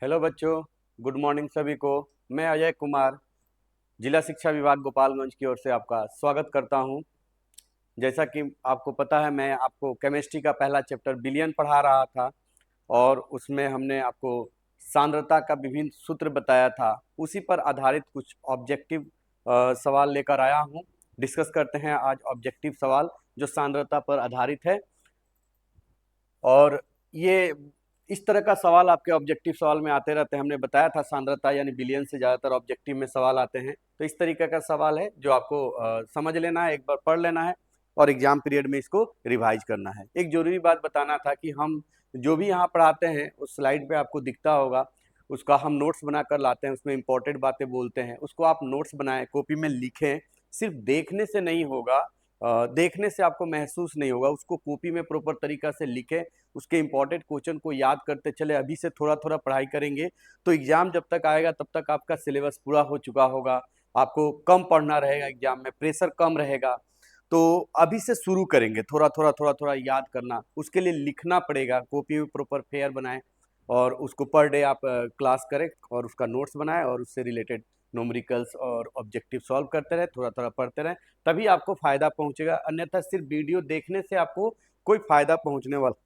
Hello बच्चों। Good morning सभी को। मैं अजय कुमार, जिला शिक्षा विभाग गोपालगंज की ओर से आपका स्वागत करता हूं। जैसा कि आपको पता है, मैं आपको केमिस्ट्री का पहला चैप्टर बिलियन पढ़ा रहा था और उसमें हमने आपको सांद्रता का विभिन्न सूत्र बताया था। उसी पर आधारित कुछ ऑब्जेक्टिव सवाल लेकर आया हूं। डिस्कस करते हैं आज ऑब्जेक्टिव सवाल जो सांद्रता पर आधारित है। और ये इस तरह का सवाल आपके ऑब्जेक्टिव सवाल में आते रहते हैं। हमने बताया था सांद्रता यानी बिलियन से ज़्यादातर ऑब्जेक्टिव में सवाल आते हैं। तो इस तरीके का सवाल है जो आपको समझ लेना है, एक बार पढ़ लेना है और एग्जाम पीरियड में इसको रिवाइज करना है। एक जरूरी बात बताना था कि हम जो भी यहाँ पढ़ाते हैं उस स्लाइड पे आपको दिखता होगा, उसका हम नोट्स बना कर लाते हैं। उसमें इंपॉर्टेंट बातें बोलते हैं, उसको आप नोट्स बनाएं, कॉपी में लिखें। सिर्फ देखने से नहीं होगा, देखने से आपको महसूस नहीं होगा, उसको कॉपी में प्रॉपर तरीका से लिखें। उसके इंपॉर्टेंट क्वेश्चन को याद करते चले। अभी से थोड़ा थोड़ा पढ़ाई करेंगे तो एग्जाम जब तक आएगा तब तक आपका सिलेबस पूरा हो चुका होगा। आपको कम पढ़ना रहेगा, एग्जाम में प्रेशर कम रहेगा। तो अभी से शुरू करेंगे, थोड़ा थोड़ा याद करना। उसके लिए लिखना पड़ेगा, कॉपी में प्रॉपर फेयर बनाएं और उसको पर डे आप क्लास करें और उसका नोट्स बनाएं और उससे रिलेटेड न्यूमेरिकल्स और ऑब्जेक्टिव सॉल्व करते रहे, थोड़ा थोड़ा पढ़ते रहें, तभी आपको फायदा पहुंचेगा। अन्यथा सिर्फ वीडियो देखने से आपको कोई फायदा पहुंचने वाला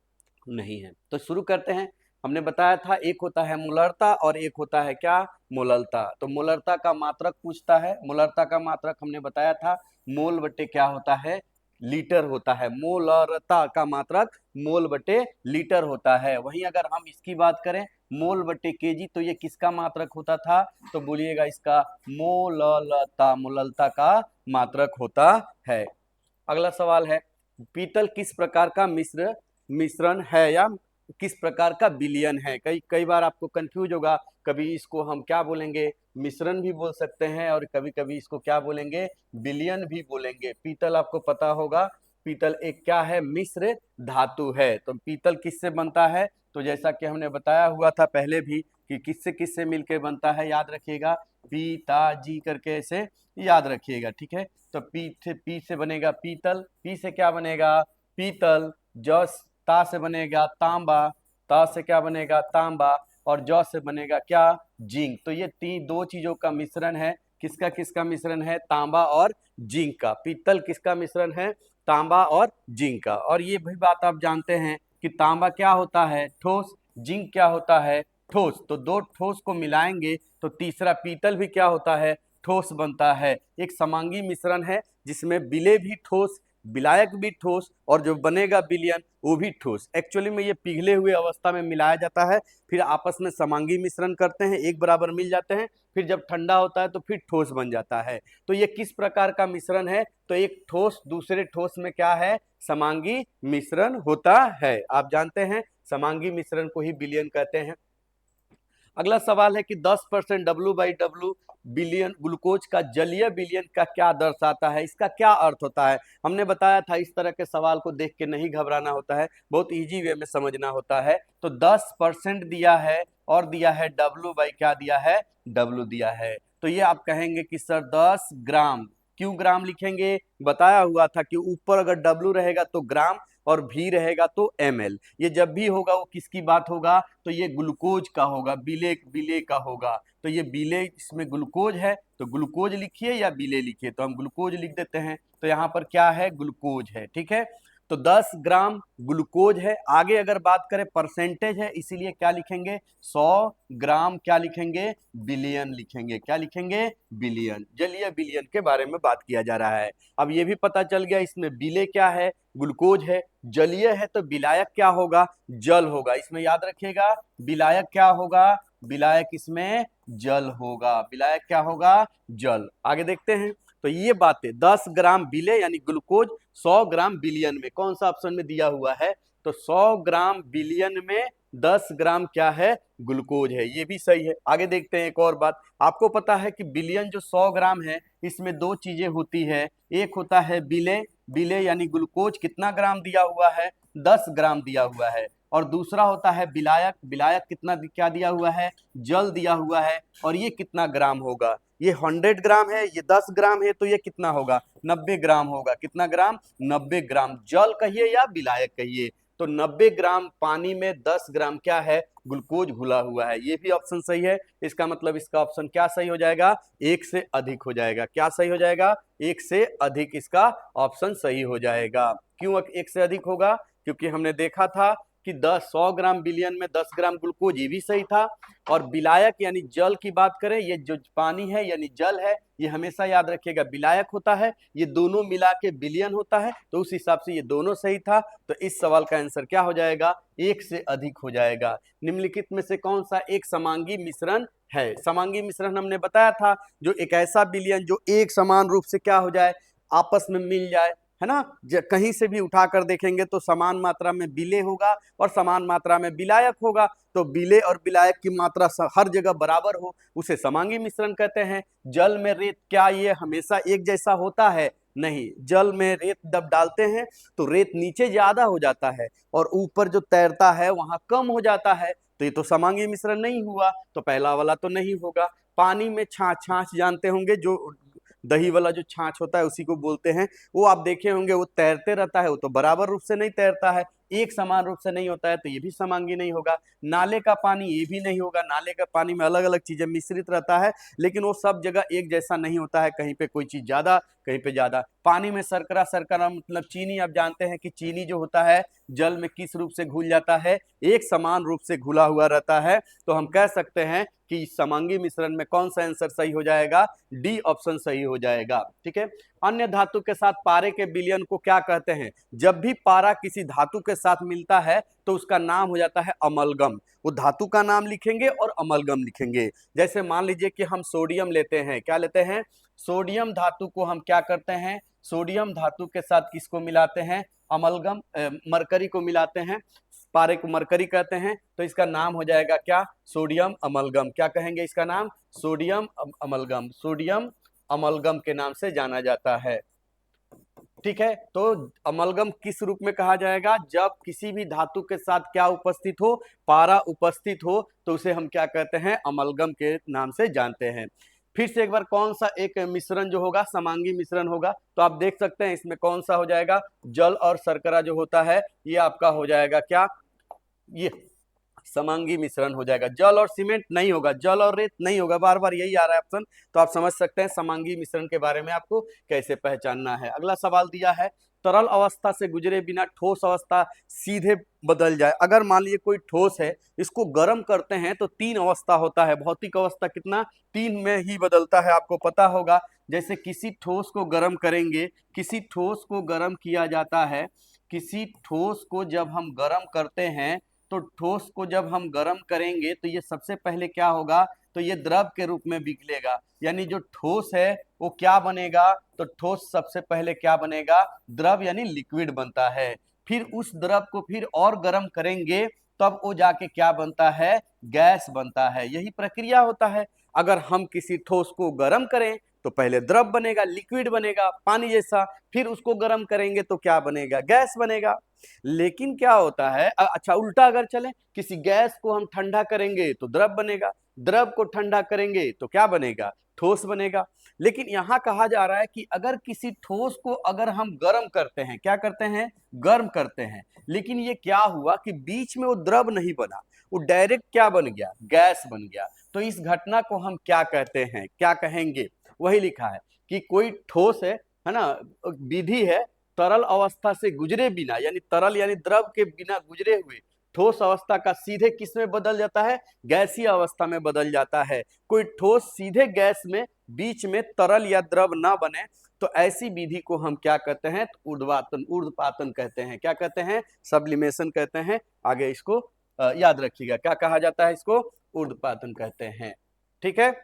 नहीं है। तो शुरू करते हैं। हमने बताया था एक होता है मोलरता और एक होता है क्या, मोललता। तो मोलरता का मात्रक पूछता है। मोलरता का मात्रक हमने बताया था मोल बटे क्या होता है, लीटर होता है। मोलरता का मात्रक मोल बटे लीटर होता है। वहीं अगर हम इसकी बात करें मोल बटे केजी, तो ये किसका मात्रक होता था? तो बोलिएगा इसका मोललता, मोललता का मात्रक होता है। अगला सवाल है पीतल किस प्रकार का मिश्रण है या किस प्रकार का विलयन है? कई कई बार आपको कंफ्यूज होगा। कभी इसको हम क्या बोलेंगे, मिश्रण भी बोल सकते हैं और कभी कभी इसको क्या बोलेंगे, विलयन भी बोलेंगे। पीतल आपको पता होगा, पीतल एक क्या है, मिश्र धातु है। तो पीतल किससे बनता है? तो जैसा कि हमने बताया हुआ था पहले भी कि किससे किससे मिलकर बनता है, याद रखिएगा, पिताजी करके ऐसे याद रखिएगा, ठीक है। तो पी से बनेगा पीतल, पी से क्या बनेगा, पीतल। जस ता से बनेगा तांबा, ता से क्या बनेगा, तांबा। और जौ से बनेगा क्या, जिंक। तो ये तीन दो चीजों का मिश्रण है। किसका किसका मिश्रण है? तांबा और जिंक का। पीतल किसका मिश्रण है? तांबा और जिंक का। और ये भी बात आप जानते हैं कि तांबा क्या होता है, ठोस। जिंक क्या होता है, ठोस। तो दो ठोस को मिलाएंगे तो तीसरा पीतल भी क्या होता है, ठोस बनता है। एक समांगी मिश्रण है जिसमें विलेय भी ठोस, विलायक भी ठोस और जो बनेगा विलयन वो भी ठोस। एक्चुअली में ये पिघले हुए अवस्था में मिलाया जाता है, फिर आपस में समांगी मिश्रण करते हैं, एक बराबर मिल जाते हैं, फिर जब ठंडा होता है तो फिर ठोस बन जाता है। तो ये किस प्रकार का मिश्रण है? तो एक ठोस दूसरे ठोस में क्या है, समांगी मिश्रण होता है। आप जानते हैं समांगी मिश्रण को ही विलयन कहते हैं। अगला सवाल है कि 10% W/W बिलियन ग्लूकोज का जलीय विलयन का क्या दर्शाता है, इसका क्या अर्थ होता है? हमने बताया था इस तरह के सवाल को देख के नहीं घबराना होता है, बहुत इजी वे में समझना होता है। तो 10% दिया है और दिया है W बाई क्या दिया है, W दिया है। तो ये आप कहेंगे कि सर 10 ग्राम, क्यों ग्राम लिखेंगे? बताया हुआ था कि ऊपर अगर W रहेगा तो ग्राम और भी रहेगा तो ml। ये जब भी होगा वो किसकी बात होगा, तो ये ग्लूकोज का होगा, बिले बिले का होगा। तो ये बिले, इसमें ग्लूकोज है तो ग्लूकोज लिखिए या बिले लिखिए, तो हम ग्लूकोज लिख देते हैं। तो यहाँ पर क्या है, ग्लूकोज है, ठीक है। तो 10 ग्राम ग्लूकोज है। आगे अगर बात करें परसेंटेज है, इसीलिए क्या लिखेंगे, 100 ग्राम क्या लिखेंगे, बिलियन लिखेंगे। क्या लिखेंगे, बिलियन। जलीय बिलियन के बारे में बात किया जा रहा है। अब ये भी पता चल गया इसमें बिले क्या है, ग्लूकोज है। जलीय है तो विलायक क्या होगा, जल होगा। इसमें याद रखिएगा विलायक क्या होगा, विलायक इसमें जल होगा। विलायक क्या होगा, जल। आगे देखते हैं। तो ये बातें 10 ग्राम विलेय यानी ग्लूकोज, 100 ग्राम बिलियन में, कौन सा ऑप्शन में दिया हुआ है? तो 100 ग्राम बिलियन में 10 ग्राम क्या है, ग्लूकोज है। ये भी सही है। आगे देखते हैं एक और बात। आपको पता है कि बिलियन जो 100 ग्राम है इसमें दो चीजें होती है। एक होता है विलेय, विलेय यानी ग्लूकोज कितना ग्राम दिया हुआ है, 10 ग्राम दिया हुआ है। और दूसरा होता है विलायक, विलायक कितना क्या दिया हुआ है, जल दिया हुआ है। और ये कितना ग्राम होगा, ये 100 ग्राम है, ये 10 ग्राम है, तो ये कितना होगा, 90 ग्राम होगा। कितना ग्राम, 90 ग्राम। जल कहिए या विलायक कहिए, तो 90 ग्राम पानी में 10 ग्राम क्या है, ग्लूकोज घुला हुआ है। ये भी ऑप्शन सही है। इसका मतलब इसका ऑप्शन क्या सही हो जाएगा, एक से अधिक हो जाएगा। क्या सही हो जाएगा, एक से अधिक, इसका ऑप्शन सही हो जाएगा। क्यों एक से अधिक होगा, क्योंकि हमने देखा था कि 100 ग्राम बिलियन में 10 ग्राम ग्लूकोज, ये भी सही था। और विलायक यानी जल की बात करें, ये जो पानी है यानी जल है, ये हमेशा याद रखिएगा विलायक होता है, ये दोनों मिला के बिलियन होता है, तो उस हिसाब से ये दोनों सही था। तो इस सवाल का आंसर क्या हो जाएगा, एक से अधिक हो जाएगा। निम्नलिखित में से कौन सा एक समांगी मिश्रण है। समांगी मिश्रण हमने बताया था, जो एक ऐसा विलयन जो एक समान रूप से क्या हो जाए, आपस में मिल जाए, है ना। कहीं से भी उठाकर देखेंगे तो समान मात्रा में विलेय होगा और समान मात्रा में विलायक होगा। तो विलेय और विलायक की मात्रा हर जगह बराबर हो, उसे समांगी मिश्रण कहते हैं। जल में रेत, क्या ये हमेशा एक जैसा होता है, नहीं। जल में रेत जब डालते हैं तो रेत नीचे ज्यादा हो जाता है और ऊपर जो तैरता है वहां कम हो जाता है, तो ये तो समांगी मिश्रण नहीं हुआ, तो पहला वाला तो नहीं होगा। पानी में छाछ, छाछ जानते होंगे, जो दही वाला जो छाछ होता है उसी को बोलते हैं। वो आप देखे होंगे, वो तैरते रहता है, वो तो बराबर रूप से नहीं तैरता है, एक समान रूप से नहीं होता है, तो ये भी समांगी नहीं होगा। नाले का पानी, ये भी नहीं होगा। नाले का पानी में अलग अलग चीजें मिश्रित रहता है, लेकिन वो सब जगह एक जैसा नहीं होता है, कहीं पे कोई चीज ज्यादा, कहीं पे ज्यादा। पानी में शर्करा, शर्करा मतलब चीनी, आप जानते हैं कि चीनी जो होता है जल में किस रूप से घुल जाता है, एक समान रूप से घुला हुआ रहता है। तो हम कह सकते हैं कि समांगी मिश्रण में कौन सा आंसर सही हो जाएगा, डी ऑप्शन सही हो जाएगा। ठीक है। अन्य धातु के साथ पारे के विलयन को क्या कहते हैं। जब भी पारा किसी धातु के साथ मिलता है तो उसका नाम हो जाता है अमलगम। वो धातु का नाम लिखेंगे और अमलगम लिखेंगे। जैसे मान लीजिए कि हम सोडियम लेते हैं, क्या लेते हैं, सोडियम धातु को हम क्या करते हैं, सोडियम धातु के साथ किसको मिलाते हैं, अमलगम, मरकरी को मिलाते हैं, पारे को मरकरी कहते हैं, तो इसका नाम हो जाएगा क्या, सोडियम अमलगम। क्या कहेंगे इसका नाम, सोडियम अमलगम, सोडियम अमलगम के नाम से जाना जाता है। ठीक है। तो अमलगम किस रूप में कहा जाएगा, जब किसी भी धातु के साथ क्या उपस्थित हो, पारा उपस्थित हो, तो उसे हम क्या कहते हैं, अमलगम के नाम से जानते हैं। फिर से एक बार, कौन सा एक मिश्रण जो होगा समांगी मिश्रण होगा, तो आप देख सकते हैं इसमें कौन सा हो जाएगा, जल और शर्करा जो होता है ये आपका हो जाएगा क्या, ये समांगी मिश्रण हो जाएगा। जल और सीमेंट नहीं होगा, जल और रेत नहीं होगा, बार बार यही आ रहा है ऑप्शन। तो आप समझ सकते हैं समांगी मिश्रण के बारे में आपको कैसे पहचानना है। अगला सवाल दिया है, तरल अवस्था से गुजरे बिना ठोस अवस्था सीधे बदल जाए। अगर मान लीजिए कोई ठोस है, इसको गर्म करते हैं तो 3 अवस्था होता है। भौतिक अवस्था कितना, 3 में ही बदलता है, आपको पता होगा। जैसे किसी ठोस को गर्म करेंगे, किसी ठोस को गर्म किया जाता है, किसी ठोस को जब हम गर्म करते हैं, तो ठोस को जब हम गर्म करेंगे तो ये सबसे पहले क्या होगा, तो ये द्रव के रूप में पिघलेगा। यानी जो ठोस है वो क्या बनेगा, तो ठोस सबसे पहले क्या बनेगा, द्रव यानी लिक्विड बनता है। फिर उस द्रव को फिर और गर्म करेंगे, तब वो जाके क्या बनता है, गैस बनता है। यही प्रक्रिया होता है। अगर हम किसी ठोस को गर्म करें तो पहले द्रव बनेगा, लिक्विड बनेगा पानी जैसा, फिर उसको गर्म करेंगे तो क्या बनेगा, गैस बनेगा। लेकिन क्या होता है, अच्छा उल्टा अगर चले, किसी गैस को हम ठंडा करेंगे तो द्रव बनेगा, द्रव को ठंडा करेंगे तो क्या बनेगा, ठोस बनेगा। लेकिन यहाँ कहा जा रहा है कि अगर किसी ठोस को अगर हम गर्म करते हैं, क्या करते हैं, गर्म करते हैं, लेकिन ये क्या हुआ कि बीच में वो द्रव नहीं बना, वो डायरेक्ट क्या बन गया, गैस बन गया। तो इस घटना को हम क्या कहते हैं, क्या कहेंगे, वही लिखा है कि कोई ठोस है ना, विधि है, तरल अवस्था से गुजरे बिना, यानी तरल यानी द्रव के बिना गुजरे हुए ठोस अवस्था का सीधे किस में बदल जाता है, गैसीय अवस्था में बदल जाता है। कोई ठोस सीधे गैस में बीच में तरल या द्रव ना बने, तो ऐसी विधि को हम क्या कहते हैं, ऊर्ध्वपातन, ऊर्ध्वपातन कहते हैं। क्या कहते हैं, सब्लिमेशन कहते हैं। आगे इसको याद रखिएगा, क्या कहा जाता है, इसको ऊर्ध्वपातन कहते हैं। ठीक है।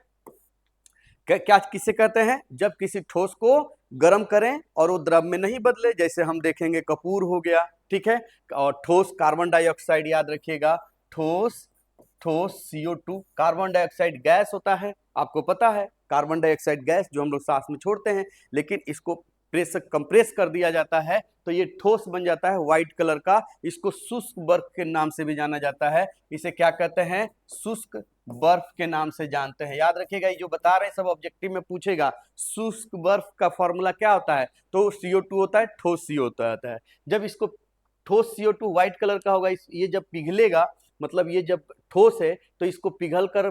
क्या किसे कहते हैं, जब किसी ठोस को गर्म करें और वो द्रव में नहीं बदले, जैसे हम देखेंगे कपूर हो गया। ठीक है। और ठोस कार्बन डाइऑक्साइड, याद रखिएगा, ठोस, ठोस CO2, कार्बन डाइऑक्साइड गैस होता है, आपको पता है, कार्बन डाइऑक्साइड गैस जो हम लोग सांस में छोड़ते हैं, लेकिन इसको प्रेस कंप्रेस कर दिया जाता है तो ये ठोस बन जाता है व्हाइट कलर का। इसको शुष्क बर्फ के नाम से भी जाना जाता है। इसे क्या कहते हैं, शुष्क बर्फ के नाम से जानते हैं। याद रखिएगा, ये जो बता रहे हैं सब ऑब्जेक्टिव में पूछेगा। शुष्क बर्फ का फॉर्मूला क्या होता है, तो CO2 होता है, ठोस CO होता है। जब इसको ठोस CO2 व्हाइट कलर का होगा, ये जब पिघलेगा, मतलब ये जब ठोस है तो इसको पिघल कर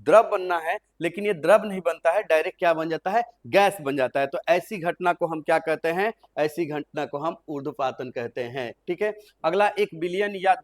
द्रव बनना है, लेकिन ये द्रव नहीं बनता है, डायरेक्ट क्या बन जाता है, गैस बन जाता है। तो ऐसी घटना को हम क्या कहते हैं, ऐसी घटना को हम ऊर्ध्वपातन कहते हैं। ठीक है। अगला, 1 बिलियन या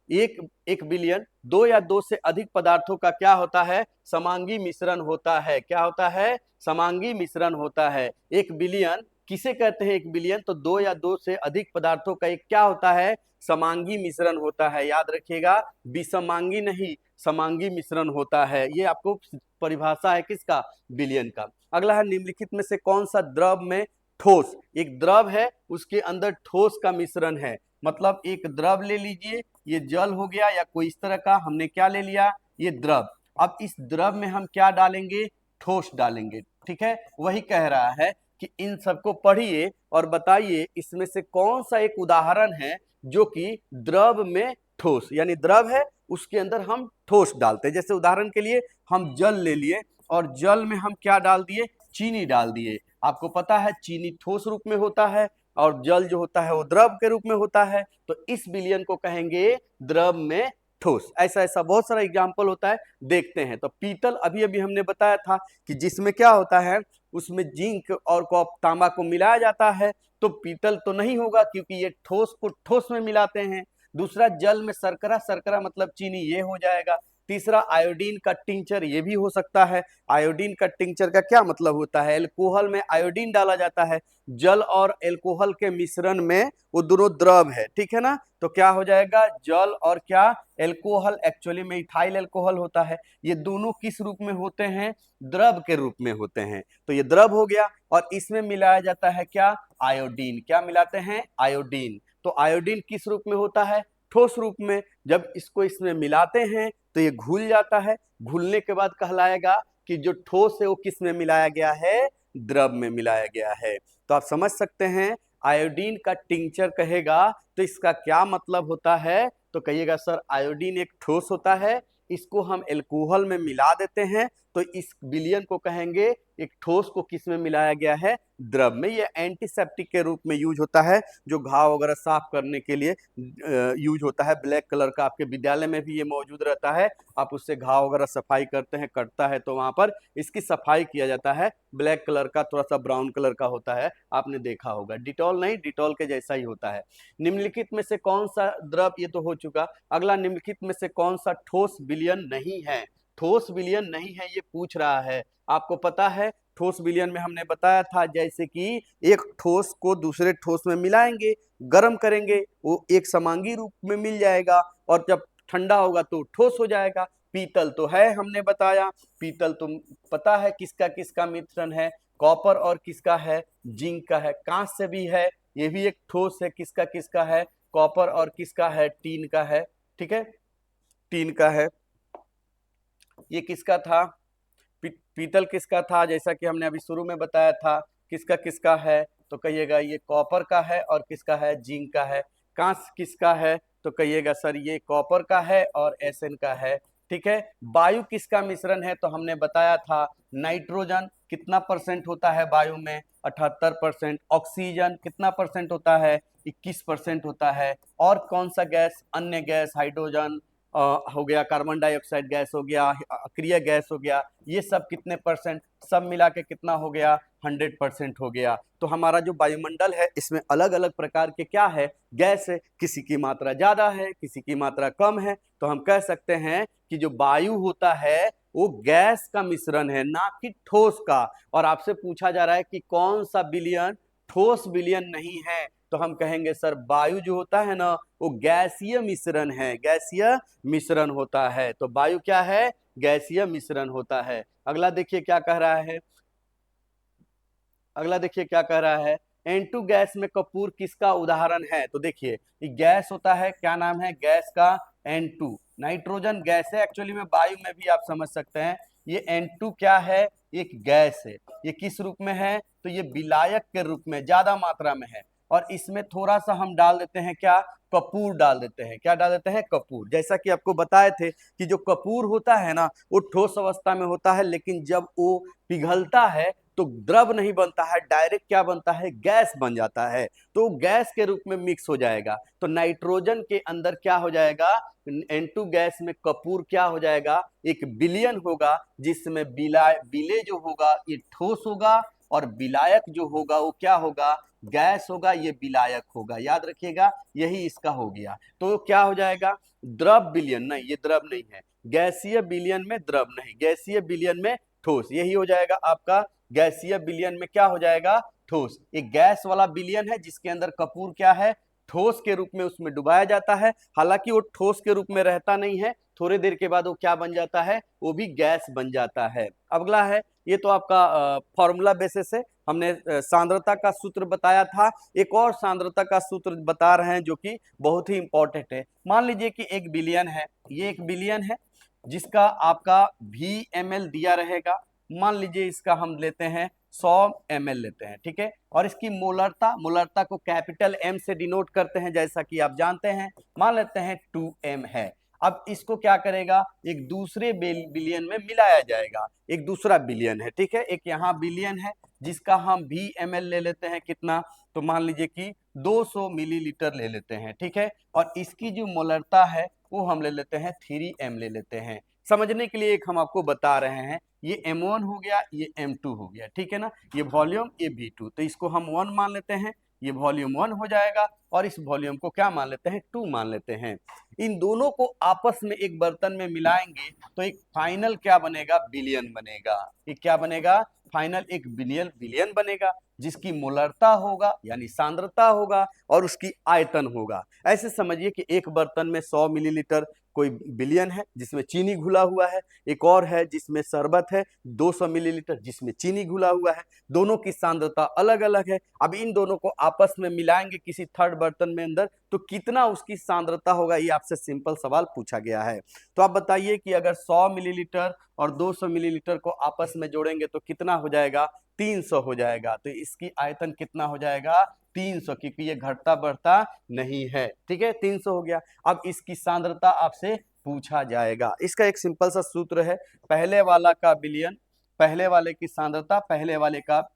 एक बिलियन दो या दो से अधिक पदार्थों का क्या होता है, समांगी मिश्रण होता है। क्या होता है, समांगी मिश्रण होता है। 1 बिलियन किसे कहते हैं, 1 बिलियन तो दो या दो से अधिक पदार्थों का एक क्या होता है, समांगी मिश्रण होता है। याद रखिएगा, विसमांगी नहीं, समांगी मिश्रण होता है। ये आपको परिभाषा है किसका, बिलियन का। अगला है, निम्नलिखित में से कौन सा द्रव में ठोस, एक द्रव है उसके अंदर ठोस का मिश्रण है। मतलब एक द्रव ले लीजिए, ये जल हो गया या कोई इस तरह का, हमने क्या ले लिया, ये द्रव। अब इस द्रव में हम क्या डालेंगे, ठोस डालेंगे। ठीक है, वही कह रहा है कि इन सबको पढ़िए और बताइए इसमें से कौन सा एक उदाहरण है जो कि द्रव में ठोस, यानी द्रव है उसके अंदर हम ठोस डालते हैं। जैसे उदाहरण के लिए हम जल ले लिए और जल में हम क्या डाल दिए, चीनी डाल दिए। आपको पता है चीनी ठोस रूप में होता है और जल जो होता है वो द्रव के रूप में होता है। तो इस विलयन को कहेंगे द्रव में ठोस। ऐसा ऐसा बहुत सारा एग्जाम्पल होता है, देखते हैं। तो पीतल अभी अभी हमने बताया था कि जिसमें क्या होता है, उसमें जिंक और तांबा को मिलाया जाता है, तो पीतल तो नहीं होगा क्योंकि ये ठोस को ठोस में मिलाते हैं। दूसरा, जल में शर्करा, शर्करा मतलब चीनी, ये हो जाएगा। तीसरा, आयोडीन का टिंचर, ये भी हो सकता है। आयोडीन का टिंचर का क्या मतलब होता है, एल्कोहल में आयोडीन डाला जाता है। जल और एल्कोहल के मिश्रण में वो दोनों द्रव है, ठीक है ना, तो क्या हो जाएगा, जल और क्या, एल्कोहल, एक्चुअली में इथाइल एल्कोहल होता है। ये दोनों किस रूप में होते हैं, द्रव के रूप में होते हैं। तो ये द्रव हो गया और इसमें मिलाया जाता है क्या, आयोडीन। क्या मिलाते हैं, आयोडीन। तो आयोडीन किस रूप में होता है, ठोस रूप में। जब इसको इसमें मिलाते हैं तो ये घुल जाता है। घुलने के बाद कहलाएगा कि जो ठोस है वो किस में मिलाया गया है, द्रव में मिलाया गया है। तो आप समझ सकते हैं, आयोडीन का टिंचर कहेगा तो इसका क्या मतलब होता है, तो कहिएगा सर आयोडीन एक ठोस होता है, इसको हम एल्कोहल में मिला देते हैं तो इस विलयन को कहेंगे एक ठोस को किस में मिलाया गया है, द्रव में। ये एंटीसेप्टिक के रूप में यूज होता है, जो घाव वगैरह साफ करने के लिए यूज होता है। ब्लैक कलर का आपके विद्यालय में भी ये मौजूद रहता है, आप उससे घाव वगैरह सफाई करते हैं, कटता है तो वहां पर इसकी सफाई किया जाता है। ब्लैक कलर का, थोड़ा सा ब्राउन कलर का होता है, आपने देखा होगा। डिटॉल नहीं, डिटॉल के जैसा ही होता है। निम्नलिखित में से कौन सा द्रव, ये तो हो चुका। अगला, निम्नलिखित में से कौन सा ठोस विलयन नहीं है, ठोस विलयन नहीं है ये पूछ रहा है। आपको पता है ठोस विलयन में हमने बताया था, जैसे कि एक ठोस को दूसरे ठोस में मिलाएंगे, गर्म करेंगे, वो एक समांगी रूप में मिल जाएगा और जब ठंडा होगा तो ठोस हो जाएगा। पीतल तो है, हमने बताया। पीतल तो पता है किसका किसका मिश्रण है, कॉपर और किसका है, जिंक का है। कांस्य भी है, ये भी एक ठोस है, किसका किसका है, कॉपर और किसका है, टीन का है। ठीक है, टीन का है। ये किसका था, पीतल किसका था, जैसा कि हमने अभी शुरू में बताया था, किसका किसका है, तो कहिएगा ये कॉपर का है और किसका है, जिंक का है। कांस्य किसका है, तो कहिएगा सर ये कॉपर का है और एसएन का है। ठीक है, वायु किसका मिश्रण है, तो हमने बताया था नाइट्रोजन कितना परसेंट होता है वायु में, 78%। ऑक्सीजन कितना परसेंट होता है, 21% होता है। और कौन सा गैस, अन्य गैस, हाइड्रोजन हो गया, कार्बन डाइऑक्साइड गैस हो गया, अक्रिय गैस हो गया, ये सब कितने परसेंट, सब मिला के कितना हो गया, 100% हो गया। तो हमारा जो वायुमंडल है इसमें अलग अलग प्रकार के क्या है, गैस है, किसी की मात्रा ज्यादा है, किसी की मात्रा कम है। तो हम कह सकते हैं कि जो वायु होता है वो गैस का मिश्रण है, ना कि ठोस का। और आपसे पूछा जा रहा है कि कौन सा विलयन ठोस विलयन नहीं है, तो हम कहेंगे सर वायु जो होता है ना वो गैसीय मिश्रण है, गैसीय मिश्रण होता है। तो वायु क्या है, गैसीय मिश्रण होता है। अगला देखिए क्या कह रहा है, अगला देखिए क्या कह रहा है, N2 गैस में कपूर किसका उदाहरण है। तो देखिए ये गैस होता है, क्या नाम है गैस का, N2। नाइट्रोजन गैस है, एक्चुअली में वायु में भी आप समझ सकते हैं। ये N2 क्या है, एक गैस है। ये किस रूप में है, तो ये विलायक के रूप में ज्यादा मात्रा में है। और इसमें थोड़ा सा हम डाल देते हैं क्या, कपूर डाल देते हैं। क्या डाल देते हैं, कपूर। जैसा कि आपको बताए थे कि जो कपूर होता है ना वो ठोस अवस्था में होता है, लेकिन जब वो पिघलता है तो द्रव नहीं बनता है, डायरेक्ट क्या बनता है, गैस बन जाता है। तो गैस के रूप में मिक्स हो जाएगा। तो नाइट्रोजन के अंदर क्या हो जाएगा, N2 गैस में कपूर क्या हो जाएगा, एक विलयन होगा, जिसमें विलय जो होगा ये ठोस होगा, और विलायक जो होगा वो क्या होगा, गैस होगा, ये विलायक होगा। याद रखिएगा, यही इसका हो गया। तो क्या हो जाएगा, द्रव विलयन, नहीं ये द्रव नहीं है, गैसीय विलयन में द्रव नहीं, गैसीय विलयन में ठोस, यही हो जाएगा आपका। गैसीय विलयन में क्या हो जाएगा, ठोस। एक गैस वाला विलयन है जिसके अंदर कपूर क्या है, ठोस के रूप में उसमें डुबाया जाता है। हालांकि वो ठोस के रूप में रहता नहीं है, थोड़ी देर के बाद वो क्या बन जाता है, वो भी गैस बन जाता है। अगला है, ये तो आपका फॉर्मूला बेसिस है, हमने सांद्रता का सूत्र बताया था। एक और सांद्रता का सूत्र बता रहे हैं जो कि बहुत ही इंपॉर्टेंट है। मान लीजिए कि एक बिलियन है, ये एक बिलियन है जिसका आपका VmL दिया रहेगा। मान लीजिए इसका हम लेते हैं 100 ml लेते हैं, ठीक है। और इसकी मोलरता को कैपिटल M से डिनोट करते हैं, जैसा कि आप जानते हैं। मान लेते हैं 2m है। अब इसको क्या करेगा, एक दूसरे बिलियन में मिलाया जाएगा, एक दूसरा बिलियन है, ठीक है। एक यहाँ बिलियन है जिसका हम VmL ले लेते हैं, कितना, तो मान लीजिए कि 200 मिलीलीटर ले लेते हैं, ठीक है। और इसकी जो मोलरता है वो हम ले लेते हैं 3m ले लेते हैं। समझने के लिए एक हम आपको बता रहे हैं, ये M1 हो गया, ये M2 हो गया, ठीक है ना। ये वॉल्यूम, ये V2, तो इसको हम 1 मान लेते हैं, ये वॉल्यूम 1 हो जाएगा। और इस वॉल्यूम को क्या मान लेते हैं, 2 मान लेते हैं। इन दोनों को आपस में एक बर्तन में मिलाएंगे तो एक फाइनल क्या बनेगा, बिलियन बनेगा। ये क्या बनेगा, फाइनल एक बिलियन बनेगा, जिसकी मोलरता होगा यानी सांद्रता होगा, और उसकी आयतन होगा। ऐसे समझिए कि एक बर्तन में 100 मिलीलीटर कोई बिलियन है जिसमें चीनी घुला हुआ है, एक और है जिसमें शरबत है 200 मिलीलीटर जिसमें चीनी घुला हुआ है। दोनों की सांद्रता अलग अलग है। अब इन दोनों को आपस में मिलाएंगे किसी थर्ड बर्तन में अंदर, तो कितना उसकी सांद्रता होगा, ये आपसे सिंपल सवाल पूछा गया है। तो आप बताइए कि अगर 100 मिलीलीटर और 200 मिलीलीटर को आपस में जोड़ेंगे तो कितना हो जाएगा, 300 हो जाएगा। तो इसकी आयतन कितना हो जाएगा, 300, क्योंकि ये घटता बढ़ता नहीं है, ठीक है। 300 हो गया। अब इसकी सांद्रता आपसे पूछा जाएगा। इसका एक सिंपल सा सूत्र है, पहले वाला का विलयन, पहले वाले की सांद्रता पहले वाले का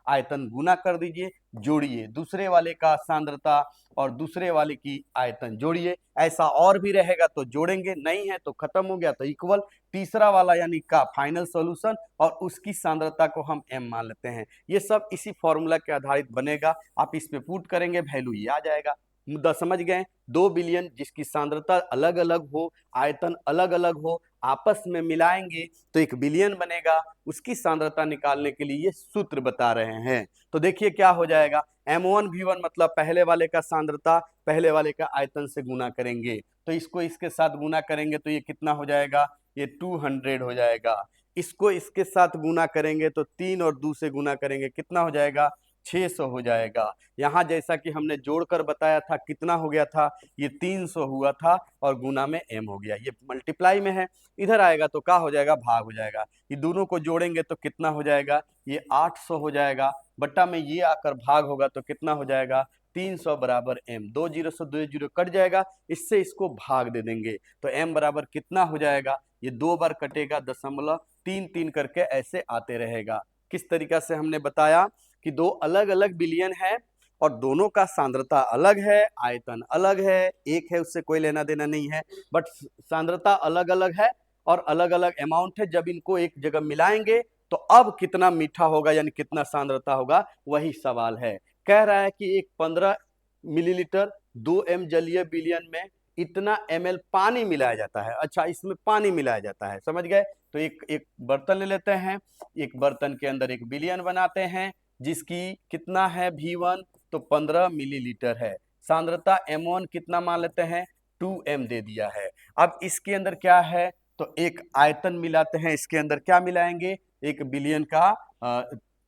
आयतन गुना कर दीजिए, जोड़िए, दूसरे वाले का सांद्रता और दूसरे वाले की आयतन जोड़िए। ऐसा और भी रहेगा तो जोड़ेंगे, नहीं है तो खत्म हो गया तो इक्वल। तीसरा वाला यानी का फाइनल सॉल्यूशन, और उसकी सांद्रता को हम m मान लेते हैं। ये सब इसी फॉर्मूला के आधारित बनेगा। आप इस पे पुट करेंगे, वैल्यू ये आ जाएगा। मुद्दा समझ गए। 2 बिलियन जिसकी सांद्रता अलग अलग हो, आयतन अलग अलग हो, आपस में मिलाएंगे तो एक बिलियन बनेगा। उसकी सांद्रता निकालने के लिए ये सूत्र बता रहे हैं। तो देखिए क्या हो जाएगा, M1V1 मतलब पहले वाले का सांद्रता पहले वाले का आयतन से गुना करेंगे, तो इसको इसके साथ गुना करेंगे तो ये कितना हो जाएगा, ये 200 हो जाएगा। इसको इसके साथ गुना करेंगे तो 3 और 2 से गुना करेंगे, कितना हो जाएगा, 600 हो जाएगा। यहाँ जैसा कि हमने जोड़कर बताया था कितना हो गया था, ये 300 हुआ था और गुना में m हो गया, ये मल्टीप्लाई में है। इधर आएगा तो क्या हो जाएगा, भाग हो जाएगा। ये दोनों को जोड़ेंगे तो कितना हो जाएगा, ये 800 हो जाएगा, बट्टा में ये आकर भाग होगा तो कितना हो जाएगा, 300 बराबर m। 2 जीरो से 2 जीरो कट जाएगा, इससे इसको भाग दे देंगे तो m बराबर कितना हो जाएगा, ये 2 बार कटेगा, 0.33 करके ऐसे आते रहेगा। किस तरीका से हमने बताया कि 2 अलग अलग बिलियन है और दोनों का सांद्रता अलग है, आयतन अलग है, एक है उससे कोई लेना देना नहीं है, बट सांद्रता अलग अलग है और अलग अलग अमाउंट है। जब इनको एक जगह मिलाएंगे तो अब कितना मीठा होगा यानी कितना सांद्रता होगा, वही सवाल है। कह रहा है कि एक 15 मिलीलीटर 2m जलीय बिलियन में इतना ml पानी मिलाया जाता है। अच्छा, इसमें पानी मिलाया जाता है, समझ गए। तो एक बर्तन ले लेते हैं, एक बर्तन के अंदर एक बिलियन बनाते हैं जिसकी कितना है V1, तो 15 मिलीलीटर है। सांद्रता M1 कितना मान लेते हैं, 2m दे दिया है। अब इसके अंदर क्या है, तो एक आयतन मिलाते हैं, इसके अंदर क्या मिलाएंगे, एक बिलियन का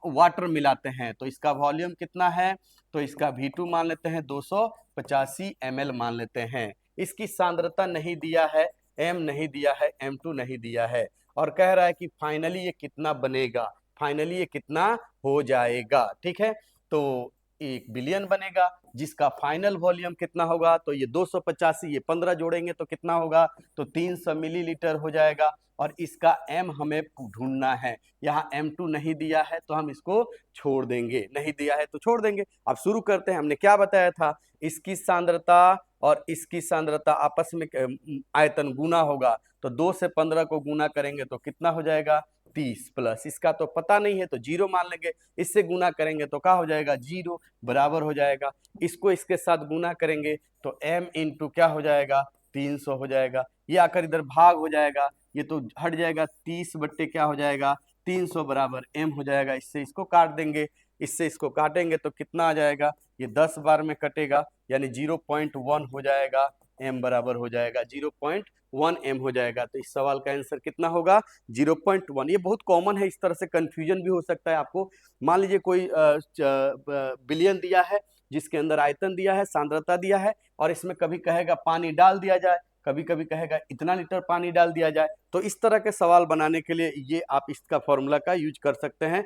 वाटर मिलाते हैं, तो इसका वॉल्यूम कितना है, तो इसका V2 मान लेते हैं 285 ml मान लेते हैं। इसकी सांद्रता नहीं दिया है, m नहीं दिया है, M2 नहीं दिया है, और कह रहा है कि फाइनली ये कितना बनेगा, फाइनली ये कितना हो जाएगा, ठीक है। तो 1 बिलियन बनेगा। जिसका फाइनल वॉल्यूम कितना होगा, तो ये 285, ये 15 जोड़ेंगे तो कितना होगा, तो 300 मिलीलीटर हो जाएगा। और इसका m हमें ढूंढना है। यहाँ M2 नहीं दिया है तो हम इसको छोड़ देंगे, नहीं दिया है तो छोड़ देंगे। अब शुरू करते हैं। हमने क्या बताया था, इसकी सांद्रता और इसकी सांद्रता आपस में आयतन गुना होगा, तो 2 से 15 को गुना करेंगे तो कितना हो जाएगा, 30, प्लस इसका तो पता नहीं है तो 0 मान लेंगे, इससे गुना करेंगे तो क्या हो जाएगा, 0, बराबर हो जाएगा। इसको इसके साथ गुना करेंगे तो m इंटू क्या हो जाएगा, 300 हो जाएगा। ये आकर इधर भाग हो जाएगा, ये तो हट जाएगा, 30 बट्टे क्या हो जाएगा, 300 बराबर m हो जाएगा। इससे इसको काट देंगे, इससे इसको काटेंगे तो कितना आ जाएगा, ये 10 बार में कटेगा, यानी 0.1 हो जाएगा, m बराबर हो जाएगा 0.1 m हो जाएगा। तो इस सवाल का आंसर कितना होगा, 0.1। ये बहुत कॉमन है, इस तरह से कंफ्यूजन भी हो सकता है आपको। मान लीजिए कोई बिलियन दिया है, जिसके अंदर आयतन दिया है, सांद्रता दिया है, और इसमें कभी कहेगा पानी डाल दिया जाए, कभी कभी कहेगा इतना लीटर पानी डाल दिया जाए। तो इस तरह के सवाल बनाने के लिए ये आप इसका फॉर्मूला का यूज कर सकते हैं।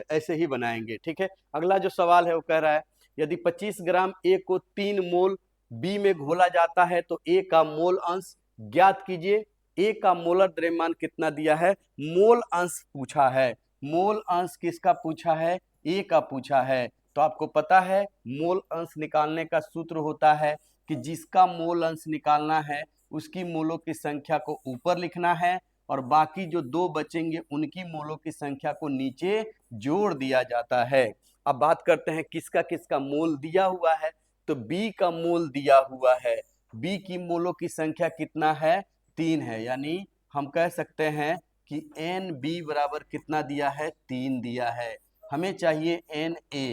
ऐसे ही बनाएंगे, ठीक है। अगला जो सवाल है वो कह रहा है, यदि 25 ग्राम A को 3 मोल B में घोला जाता है तो A का मोल अंश ज्ञात कीजिए। A का मोलर द्रव्यमान कितना दिया है, मोल अंश पूछा है। मोल अंश किसका पूछा है, A का पूछा है। तो आपको पता है मोल अंश निकालने का सूत्र होता है कि जिसका मोल अंश निकालना है उसकी मोलों की संख्या को ऊपर लिखना है, और बाकी जो 2 बचेंगे उनकी मोलों की संख्या को नीचे जोड़ दिया जाता है। अब बात करते हैं किसका किसका मोल दिया हुआ है। तो B का मोल दिया हुआ है, B की मोलों की संख्या कितना है, 3 है, यानी हम कह सकते हैं कि NB बराबर कितना दिया है, 3 दिया है। हमें चाहिए NA,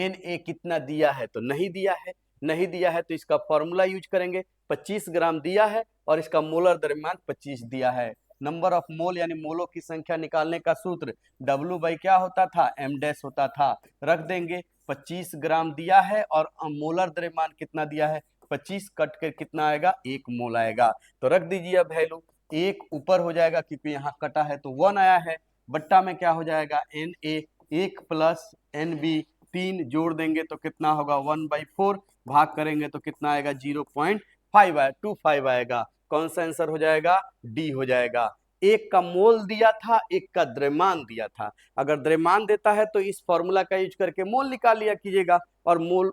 NA कितना दिया है, तो नहीं दिया है, नहीं दिया है तो इसका फॉर्मूला यूज करेंगे। 25 ग्राम दिया है और इसका मोलर द्रव्यमान 25 दिया है। नंबर ऑफ मोल यानी मोलों की संख्या निकालने का सूत्र W बाई क्या होता था, M डैश होता था। रख देंगे, 25 ग्राम दिया है और मोलर द्रव्यमान कितना दिया है, 25 कट कर कितना आएगा, 1 मोल आएगा। तो रख दीजिए अब वैल्यू, 1 ऊपर हो जाएगा क्योंकि यहाँ कटा है तो 1 आया है, बट्टा में क्या हो जाएगा, NA 1 प्लस NB 3 जोड़ देंगे तो कितना होगा, 1/4, भाग करेंगे तो कितना आएगा, 0.25 आएगा। कौन सा आंसर हो जाएगा, डी हो जाएगा। एक का मोल दिया था, एक का द्रव्यमान दिया था। अगर द्रव्यमान देता है तो इस फॉर्मूला का यूज करके मोल निकाल लिया कीजिएगा, और मोल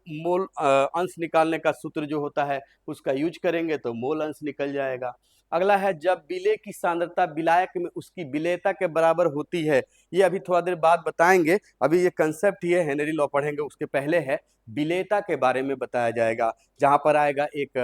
अंश निकालने का सूत्र जो होता है उसका यूज करेंगे तो मोल अंश निकल जाएगा। अगला है, जब विलेय की सांद्रता विलायक में उसकी विलेयता के बराबर होती है। ये अभी थोड़ा देर बाद बताएंगे, अभी ये कंसेप्ट ही है, हेनरी लॉ पढ़ेंगे, उसके पहले है विलेयता के बारे में बताया जाएगा। जहां पर आएगा एक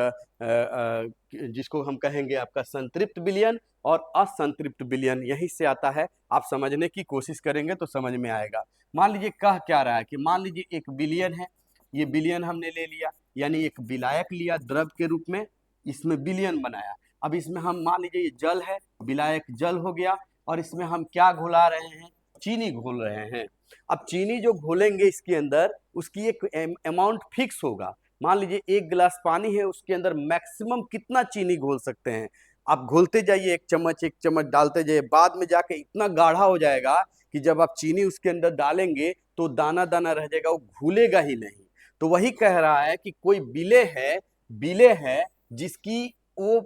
जिसको हम कहेंगे आपका संतृप्त विलयन और असंतृप्त विलयन, यहीं से आता है। आप समझने की कोशिश करेंगे तो समझ में आएगा। मान लीजिए कह क्या रहा है कि मान लीजिए एक विलयन है, ये विलयन हमने ले लिया, यानी एक विलायक लिया द्रव के रूप में, इसमें विलयन बनाया। अब इसमें हम मान लीजिए ये जल है, विलायक जल हो गया, और इसमें हम क्या घुला रहे हैं, चीनी घोल रहे हैं। अब चीनी जो घोलेंगे इसके अंदर, उसकी एक अमाउंट फिक्स होगा। मान लीजिए 1 गिलास पानी है, उसके अंदर मैक्सिमम कितना चीनी घोल सकते हैं। आप घोलते जाइए, एक चम्मच डालते जाइए, बाद में जाके इतना गाढ़ा हो जाएगा कि जब आप चीनी उसके अंदर डालेंगे तो दाना दाना रह जाएगा, वो घुलेगा ही नहीं। तो वही कह रहा है कि कोई विलेय है जिसकी वो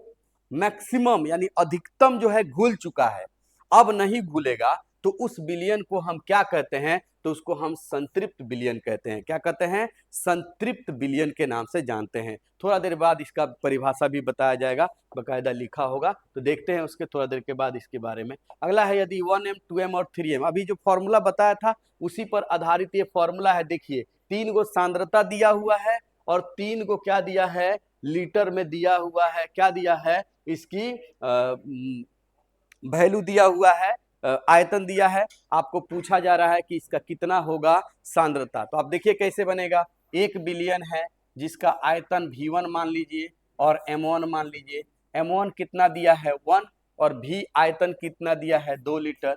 मैक्सिमम यानी अधिकतम जो है घुल चुका है, अब नहीं घुलेगा, तो उस विलयन को हम क्या कहते हैं, तो उसको हम संतृप्त विलयन कहते हैं। क्या कहते हैं, संतृप्त विलयन के नाम से जानते हैं। थोड़ा देर बाद इसका परिभाषा भी बताया जाएगा, बकायदा लिखा होगा, तो देखते हैं उसके थोड़ा देर के बाद इसके बारे में। अगला है, यदि 1m 2m और 3m, अभी जो फॉर्मूला बताया था उसी पर आधारित ये फॉर्मूला है। देखिए 3 गो सांद्रता दिया हुआ है और 3 गो क्या दिया है, लीटर में दिया हुआ है। क्या दिया है, इसकी वैल्यू दिया हुआ है, आयतन दिया है। आपको पूछा जा रहा है कि इसका कितना होगा सांद्रता। तो आप देखिए कैसे बनेगा, एक विलयन है जिसका आयतन V1 मान लीजिए और M1 मान लीजिए। M1 कितना दिया है, 1, और V आयतन कितना दिया है, 2 लीटर।